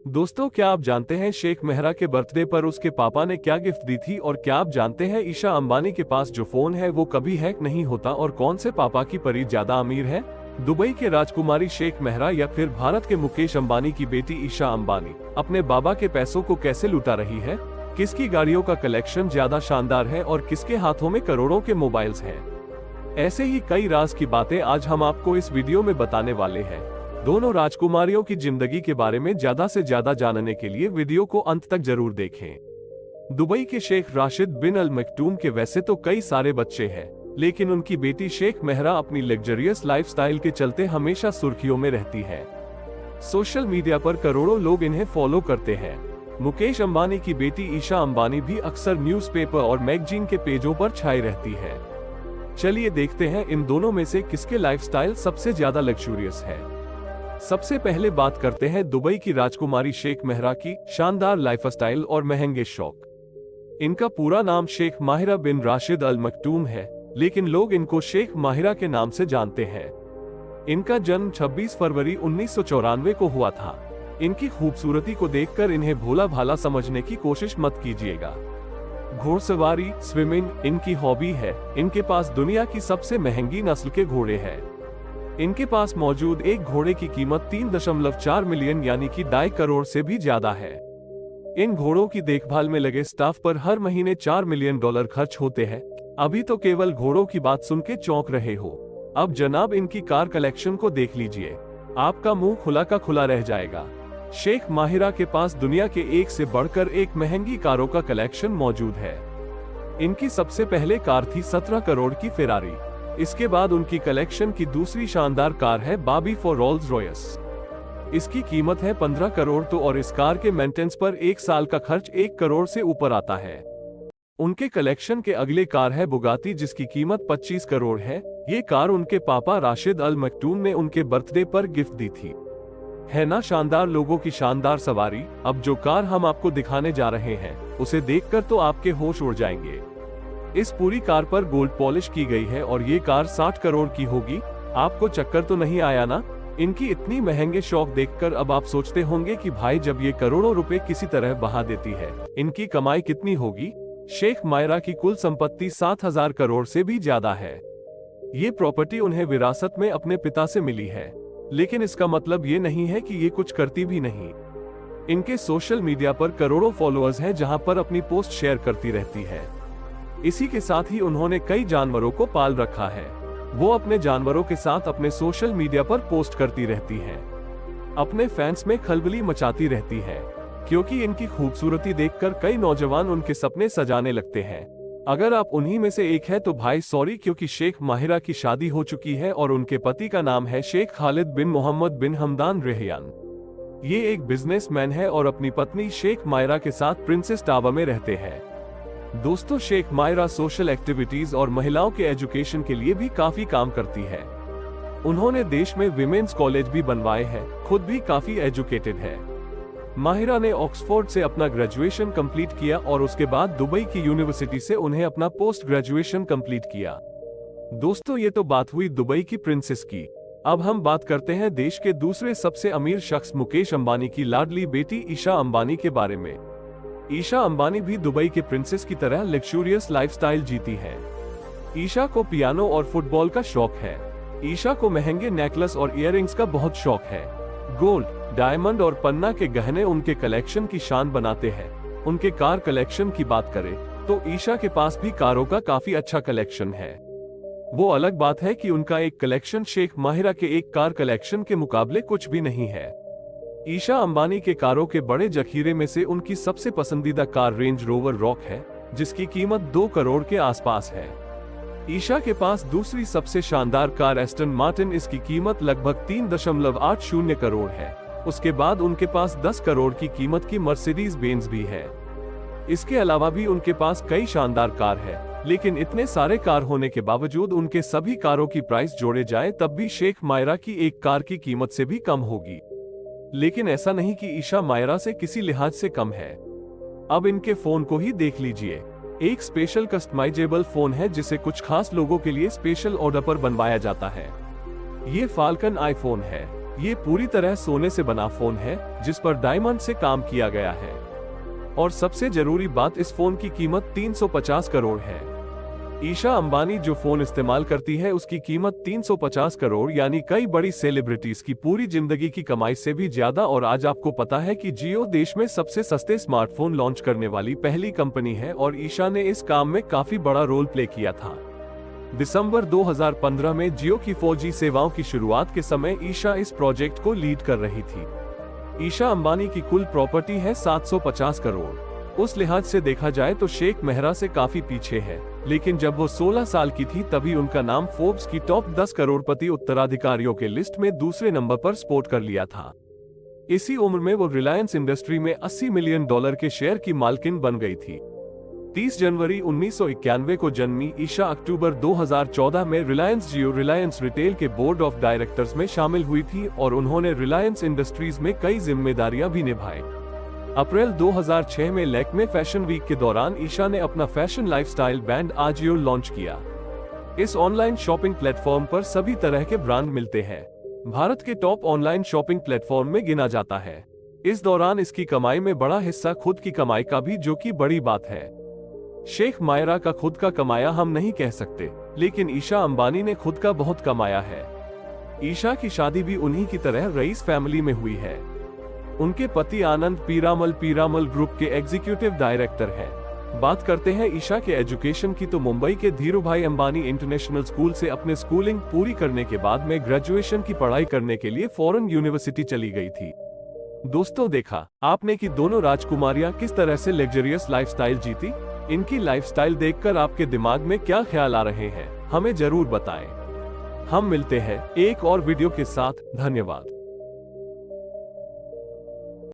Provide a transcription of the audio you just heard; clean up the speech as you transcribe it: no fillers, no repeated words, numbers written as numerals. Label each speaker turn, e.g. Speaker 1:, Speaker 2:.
Speaker 1: दोस्तों, क्या आप जानते हैं शेख मेहरा के बर्थडे पर उसके पापा ने क्या गिफ्ट दी थी? और क्या आप जानते हैं ईशा अंबानी के पास जो फोन है वो कभी हैक नहीं होता? और कौन से पापा की परी ज्यादा अमीर है, दुबई के राजकुमारी शेख मेहरा या फिर भारत के मुकेश अंबानी की बेटी ईशा अंबानी अपने बाबा के पैसों को कैसे लुटा रही है? किसकी गाड़ियों का कलेक्शन ज्यादा शानदार है और किसके हाथों में करोड़ों के मोबाइल्स हैं? ऐसे ही कई राज की बातें आज हम आपको इस वीडियो में बताने वाले हैं। दोनों राजकुमारियों की जिंदगी के बारे में ज्यादा से ज्यादा जानने के लिए वीडियो को अंत तक जरूर देखें। दुबई के शेख राशिद बिन अल मखटूम के वैसे तो कई सारे बच्चे हैं, लेकिन उनकी बेटी शेख मेहरा अपनी लग्जरियस लाइफस्टाइल के चलते हमेशा सुर्खियों में रहती है। सोशल मीडिया पर करोड़ों लोग इन्हें फॉलो करते हैं। मुकेश अंबानी की बेटी ईशा अंबानी भी अक्सर न्यूज़पेपर और मैगजीन के पेजों पर छाई रहती है। चलिए देखते हैं इन दोनों में से किसके लाइफस्टाइल सबसे ज्यादा लग्जूरियस है। सबसे पहले बात करते हैं दुबई की राजकुमारी शेख मेहरा की शानदार लाइफस्टाइल और महंगे शौक। इनका पूरा नाम शेख माहिरा बिन राशिद अल मखटूम है, लेकिन लोग इनको शेख माहिरा के नाम से जानते हैं। इनका जन्म 26 फरवरी 1994 को हुआ था। इनकी खूबसूरती को देखकर इन्हें भोला भाला समझने की कोशिश मत कीजिएगा। घोड़सवारी, स्विमिंग इनकी हॉबी है। इनके पास दुनिया की सबसे महंगी नस्ल के घोड़े हैं। इनके पास मौजूद एक घोड़े की कीमत 3.4 मिलियन यानी कि 2.5 करोड़ से भी ज्यादा है। इन घोड़ों की देखभाल में लगे स्टाफ पर हर महीने $4 मिलियन खर्च होते हैं। अभी तो केवल घोड़ों की बात सुन के चौंक रहे हो, अब जनाब इनकी कार कलेक्शन को देख लीजिए, आपका मुंह खुला का खुला रह जाएगा। शेख माहिरा के पास दुनिया के एक से बढ़कर एक महंगी कारों का कलेक्शन मौजूद है। इनकी सबसे पहले कार थी 17 करोड़ की फेरारी। इसके बाद उनकी कलेक्शन की दूसरी शानदार कार है बाबी फॉर रोल्स रॉयस। इसकी कीमत है 15 करोड़ तो, और इस कार के मेंटेनेंस पर एक साल का खर्च 1 करोड़ से ऊपर आता है। उनके कलेक्शन के अगले कार है बुगाती, जिसकी कीमत 25 करोड़ है। ये कार उनके पापा राशिद अल मखटूम ने उनके बर्थडे पर गिफ्ट दी थी। है ना शानदार लोगों की शानदार सवारी। अब जो कार हम आपको दिखाने जा रहे हैं उसे देखकर तो आपके होश उड़ जाएंगे। इस पूरी कार पर गोल्ड पॉलिश की गई है और ये कार 60 करोड़ की होगी। आपको चक्कर तो नहीं आया ना? इनकी इतनी महंगे शौक देखकर अब आप सोचते होंगे कि भाई जब ये करोड़ों रुपए किसी तरह बहा देती है, इनकी कमाई कितनी होगी? शेख माहिरा की कुल संपत्ति 7,000 करोड़ से भी ज्यादा है। ये प्रॉपर्टी उन्हें विरासत में अपने पिता से मिली है, लेकिन इसका मतलब ये नहीं है कि ये कुछ करती भी नहीं। इनके सोशल मीडिया पर करोड़ों फॉलोअर्स हैं, जहां पर अपनी पोस्ट शेयर करती रहती है। इसी के साथ ही उन्होंने कई जानवरों को पाल रखा है। वो अपने जानवरों के साथ अपने सोशल मीडिया पर पोस्ट करती रहती हैं। अपने फैंस में खलबली मचाती रहती है, क्योंकि इनकी खूबसूरती देखकर कई नौजवान उनके सपने सजाने लगते हैं। अगर आप उन्हीं में से एक है तो भाई सॉरी, क्योंकि शेख माहिरा की शादी हो चुकी है और उनके पति का नाम है शेख खालिद बिन मोहम्मद बिन हमदान रेहयान। ये एक बिजनेसमैन है और अपनी पत्नी शेख माहिरा के साथ प्रिंसेस टावर में रहते हैं। दोस्तों, शेख माहिरा सोशल एक्टिविटीज और महिलाओं के एजुकेशन के लिए भी काफी काम करती है। उन्होंने देश में विमेंस कॉलेज भी बनवाए हैं, खुद भी काफी एजुकेटेड है। माहिरा ने ऑक्सफोर्ड से अपना ग्रेजुएशन कंप्लीट किया और उसके बाद दुबई की यूनिवर्सिटी से उन्हें अपना पोस्ट ग्रेजुएशन कंप्लीट किया। दोस्तों, ये तो बात हुई दुबई की प्रिंसेस की। अब हम बात करते हैं देश के दूसरे सबसे अमीर शख्स मुकेश अंबानी की लाडली बेटी ईशा अंबानी के बारे में। ईशा अंबानी भी दुबई के प्रिंसेस की तरह लग्जूरियस लाइफस्टाइल जीती है। ईशा को पियानो और फुटबॉल का शौक है। ईशा को महंगे नेकलेस और इयररिंग्स का बहुत शौक है। गोल्ड, डायमंड और पन्ना के गहने उनके कलेक्शन की शान बनाते हैं। उनके कार कलेक्शन की बात करें तो ईशा के पास भी कारों का काफी अच्छा कलेक्शन है। वो अलग बात है कि उनका एक कलेक्शन शेख माहिरा के एक कार कलेक्शन के मुकाबले कुछ भी नहीं है। ईशा अंबानी के कारों के बड़े जखीरे में से उनकी सबसे पसंदीदा कार रेंज रोवर रॉक है, जिसकी कीमत 2 करोड़ के आसपास है। ईशा के पास दूसरी सबसे शानदार कार एस्टन मार्टिन, इसकी कीमत लगभग 3.80 करोड़ है। उसके बाद उनके पास 10 करोड़ की कीमत की मर्सिडीज बेंज भी है। इसके अलावा भी उनके पास कई शानदार कार है, लेकिन इतने सारे कार होने के बावजूद उनके सभी कारों की प्राइस जोड़े जाए तब भी शेख माहिरा की एक कार की कीमत से भी कम होगी। लेकिन ऐसा नहीं कि ईशा माहिरा से किसी लिहाज से कम है। अब इनके फोन को ही देख लीजिए। एक स्पेशल कस्टमाइजेबल फोन है जिसे कुछ खास लोगों के लिए स्पेशल ऑर्डर पर बनवाया जाता है। ये फाल्कन आईफोन है। ये पूरी तरह सोने से बना फोन है जिस पर डायमंड से काम किया गया है। और सबसे जरूरी बात, इस फोन की कीमत 350 करोड़ है। ईशा अंबानी जो फोन इस्तेमाल करती है उसकी कीमत 350 करोड़, यानी कई बड़ी सेलिब्रिटीज की पूरी जिंदगी की कमाई से भी ज्यादा। और आज आपको पता है कि जियो देश में सबसे सस्ते स्मार्टफोन लॉन्च करने वाली पहली कंपनी है और ईशा ने इस काम में काफी बड़ा रोल प्ले किया था। दिसंबर 2015 में जियो की 4G सेवाओं की शुरुआत के समय ईशा इस प्रोजेक्ट को लीड कर रही थी। ईशा अंबानी की कुल प्रॉपर्टी है 750 करोड़। उस लिहाज से देखा जाए तो शेख मेहरा से काफी पीछे है, लेकिन जब वो 16 साल की थी तभी उनका नाम फोर्ब्स की टॉप 10 करोड़पति उत्तराधिकारियों के लिस्ट में दूसरे नंबर पर स्पोर्ट कर लिया था। इसी उम्र में वो रिलायंस इंडस्ट्री में $80 मिलियन के शेयर की मालकिन बन गई थी। 30 जनवरी 1991 को जन्मी ईशा अक्टूबर 2014 में रिलायंस जियो रिलायंस रिटेल के बोर्ड ऑफ डायरेक्टर्स में शामिल हुई थी और उन्होंने रिलायंस इंडस्ट्रीज में कई जिम्मेदारियां भी निभाई। अप्रैल 2006 में लैक्मे फैशन वीक के दौरान ईशा ने अपना fashion lifestyle brand Ajio launch किया। इस ऑनलाइन शॉपिंग प्लेटफॉर्म पर सभी तरह के ब्रांड मिलते हैं। भारत के टॉप ऑनलाइन शॉपिंग प्लेटफॉर्म में गिना जाता है। इस दौरान इसकी कमाई में बड़ा हिस्सा खुद की कमाई का भी, जो कि बड़ी बात है। शेख मायरा का खुद का कमाया हम नहीं कह सकते, लेकिन ईशा अंबानी ने खुद का बहुत कमाया है। ईशा की शादी भी उन्हीं की तरह रईस फैमिली में हुई है। उनके पति आनंद पीरामल ग्रुप के एग्जीक्यूटिव डायरेक्टर हैं। बात करते हैं ईशा के एजुकेशन की तो मुंबई के धीरूभाई अंबानी इंटरनेशनल स्कूल से अपने स्कूलिंग पूरी करने के बाद में ग्रेजुएशन की पढ़ाई करने के लिए फॉरेन यूनिवर्सिटी चली गई थी। दोस्तों, देखा आपने कि दोनों राजकुमारियां किस तरह से लग्जरियस लाइफस्टाइल जीती। इनकी लाइफस्टाइल देखकर आपके दिमाग में क्या ख्याल आ रहे हैं, हमें जरूर बताएं। हम मिलते हैं एक और वीडियो के साथ। धन्यवाद।